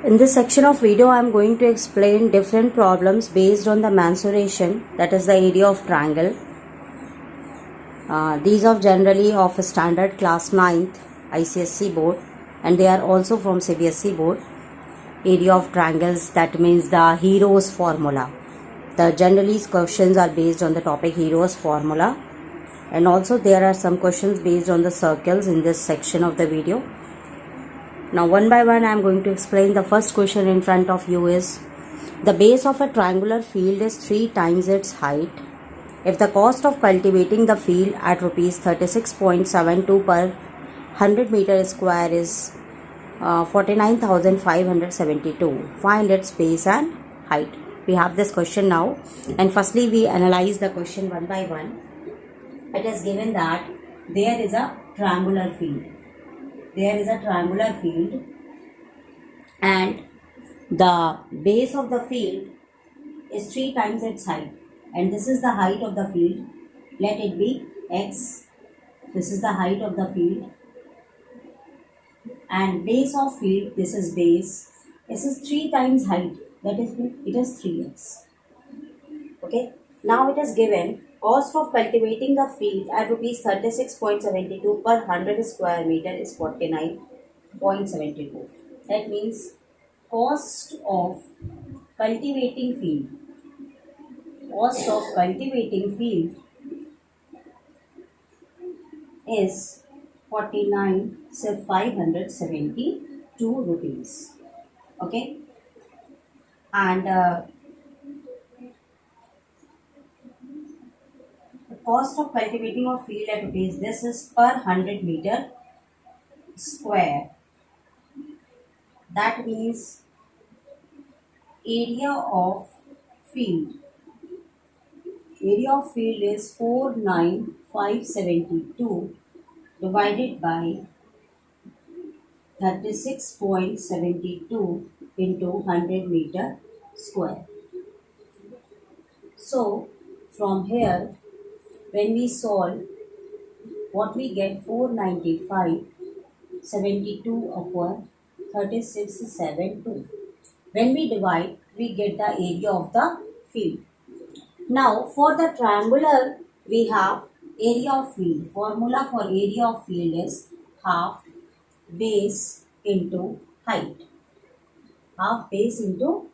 In this section of video, I am going to explain different problems based on the mensuration, that is the area of triangle. These are generally of a standard class 9th ICSE board, and they are also from CBSE board. Area of triangles, that means the Hero's formula. The generally questions are based on the topic Hero's formula, and also there are some questions based on the circles in this section of the video. Now one by one I am going to explain. The first question in front of you is, the base of a triangular field is 3 times its height. If the cost of cultivating the field at rupees 36.72 per 100 meter square is 49,572, find its base and height. We have this question now, and firstly we analyze the question one by one. It is given that there is a triangular field. There is a triangular field and the base of the field is 3 times its height, and this is the height of the field. Let it be x. This is the height of the field, and base of field, this is base. This is 3 times height, that is it is 3x. Okay, now it is given cost of cultivating the field at rupees 36.72 per 100 square meter is 49.72. That means cost of cultivating field. Cost of cultivating field is 572 rupees. Okay, and cost of cultivating of field at rupees, this is per 100 meter square. That means area of field. Area of field is 49572 divided by 36.72 into 100 meter square. So from here, when we solve, what we get, 495.72 upon 36.72. When we divide, we get the area of the field. Now for the triangular, we have area of field. Formula for area of field is half base into height. Half base into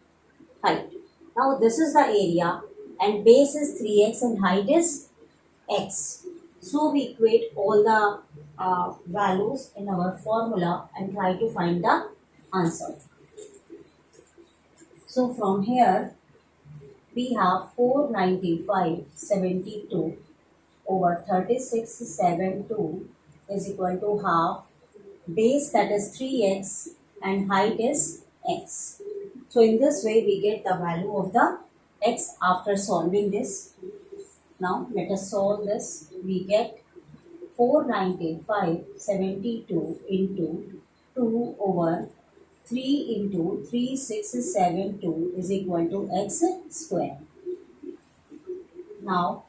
height. Now this is the area, and base is 3x and height is x. So we equate all the values in our formula and try to find the answer. So from here we have 495.72 over 36.72 is equal to half base, that is 3x, and height is x. So in this way we get the value of the x after solving this. Now let us solve this. We get 495.72 into 2 over 3 into 3672 is equal to x square. Now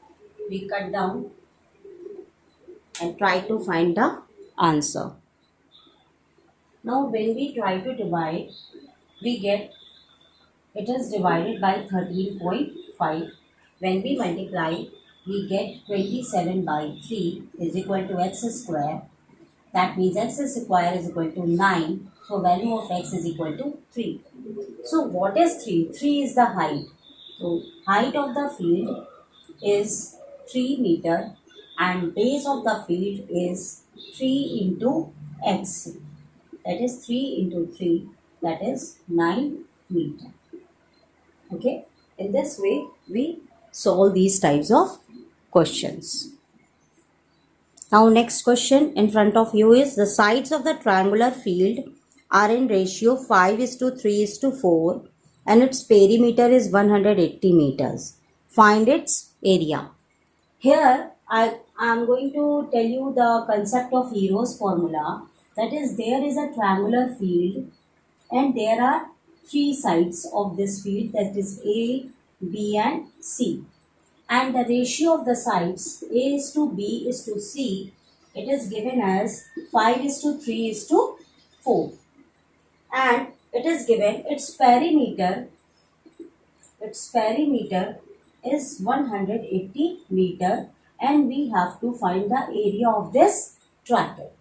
we cut down and try to find the answer. Now when we try to divide, we get it is divided by 13.5. When we multiply, we get 27 by 3 is equal to x square. That means x square is equal to 9. So value of x is equal to 3. So what is 3? 3 is the height. So height of the field is 3 meter and base of the field is 3 into x. That is 3 into 3, that is 9 meter. Okay, in this way we solve these types of questions. Now next question in front of you is, the sides of the triangular field are in ratio 5:3:4 and its perimeter is 180 meters. Find its area. Here I am going to tell you the concept of Hero's formula. That is, there is a triangular field and there are 3 sides of this field, that is A, B and C. And the ratio of the sides A is to B is to C, it is given as 5:3:4. And it it is given its perimeter is 180 meter, and we have to find the area of this triangle.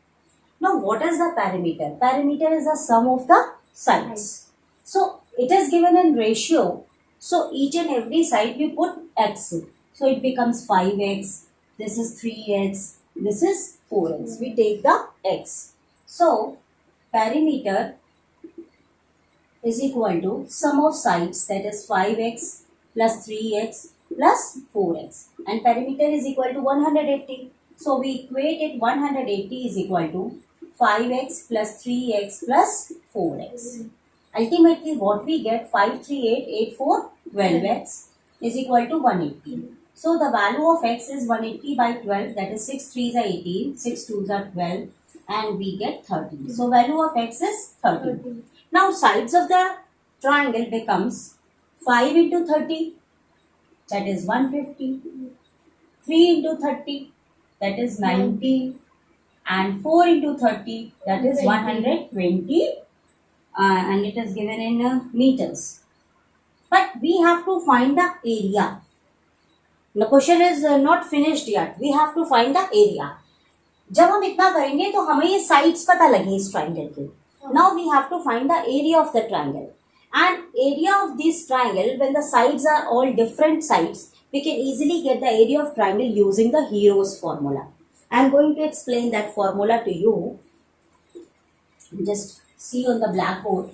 Now what is the perimeter? Perimeter is the sum of the sides. So it is given in ratio. So each and every side we put x. So it becomes 5x, this is 3x, this is 4x. We take the x. So perimeter is equal to sum of sides, that is 5x plus 3x plus 4x, and perimeter is equal to 180. So we equate it, 180 is equal to 5x plus 3x plus 4x. Ultimately what we get, 5, 3, 8, 8, 4, 12x is equal to 180. So the value of x is 180 by 12, that is 6 3s are 18, 6 2s are 12, and we get 30. So value of x is 30. Now sides of the triangle becomes 5 into 30, that is 150, 3 into 30, that is 90, and 4 into 30, that is 120, and it is given in meters. But we have to find the area. The question is not finished yet. We have to find the area. जब हम इतना करेंगे तो हमें ये sides पता लगे इस ट्राइंगल के. Now we have to find the area of the triangle. And area of this triangle, when the sides are all different sides, we can easily get the area of triangle using the Hero's formula. I am going to explain that formula to you. Just see on the blackboard.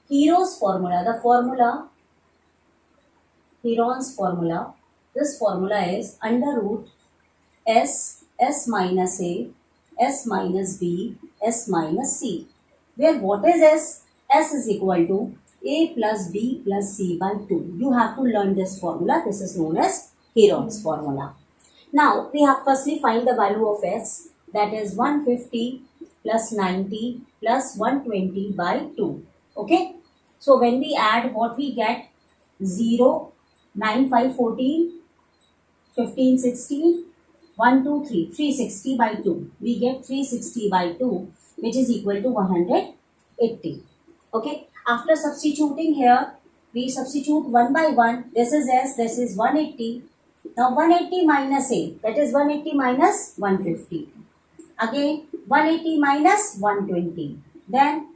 Hero's formula, the formula, Heron's formula, this formula is under root s minus a, s minus b, s minus c, where what is s? S is equal to a plus b plus c by 2. You have to learn this formula. This is known as Heron's formula. Now we have firstly find the value of s, that is 150 plus 90 plus 120 by 2. Okay. So when we add, what we get? 0, 9, 5, 14, 15, 16, 1, 2, 3, 360 by 2. We get 360 by 2, which is equal to 180. Okay. After substituting here, we substitute one by one. This is s, this is 180. Now 180 minus a, that is 180 minus 150. Again 180 minus 120. Then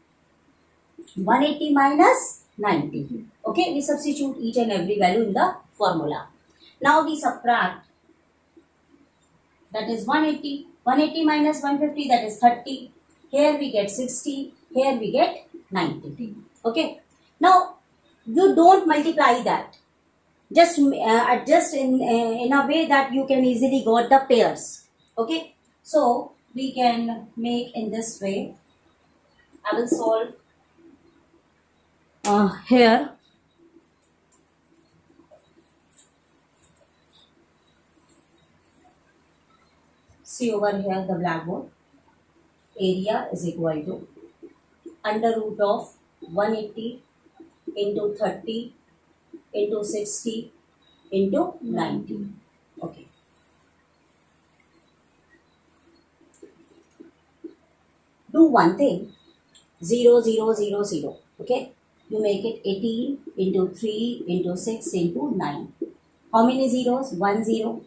180 minus 90. Okay, we substitute each and every value in the formula. Now we subtract, that is 180. 180 minus 150, that is 30. Here we get 60. Here we get 90. Okay. Now you don't multiply that. Just adjust in a way that you can easily got the pairs. Okay. So we can make in this way. I will solve here. See over here the blackboard. Area is equal to under root of 180 into 30 into 60 into 90. Okay. Do one thing. 0, 0, 0, 0. Okay. You make it 18 into 3 into 6 into 9. How many zeros? 1 0,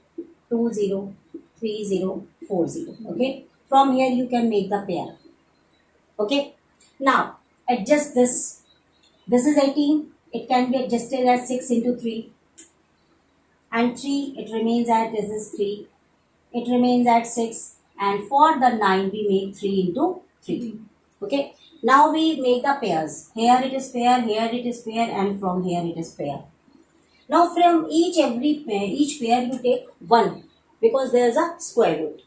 2 0, 3 0, 4 0. Okay. From here you can make the pair. Okay. Now adjust this. This is 18. It can be adjusted as 6 into 3. And 3, it remains at, this is 3. It remains at 6. And for the 9, we make 3 into 3. Okay. Now we make the pairs. Here it is pair, here it is pair, and from here it is pair. Now from each pair you take 1, because there is a square root.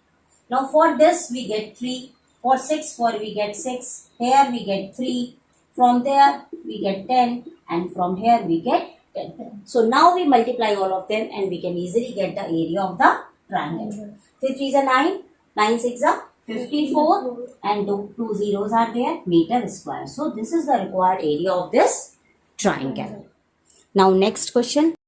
Now for this we get 3. For 6, we get 6. Here we get 3. From there we get 10. And from here we get 10. So now we multiply all of them and we can easily get the area of the triangle. 3 3s are 9. 9 6 are 54. And 2 zeros are there. Meter square. So this is the required area of this triangle. Now next question.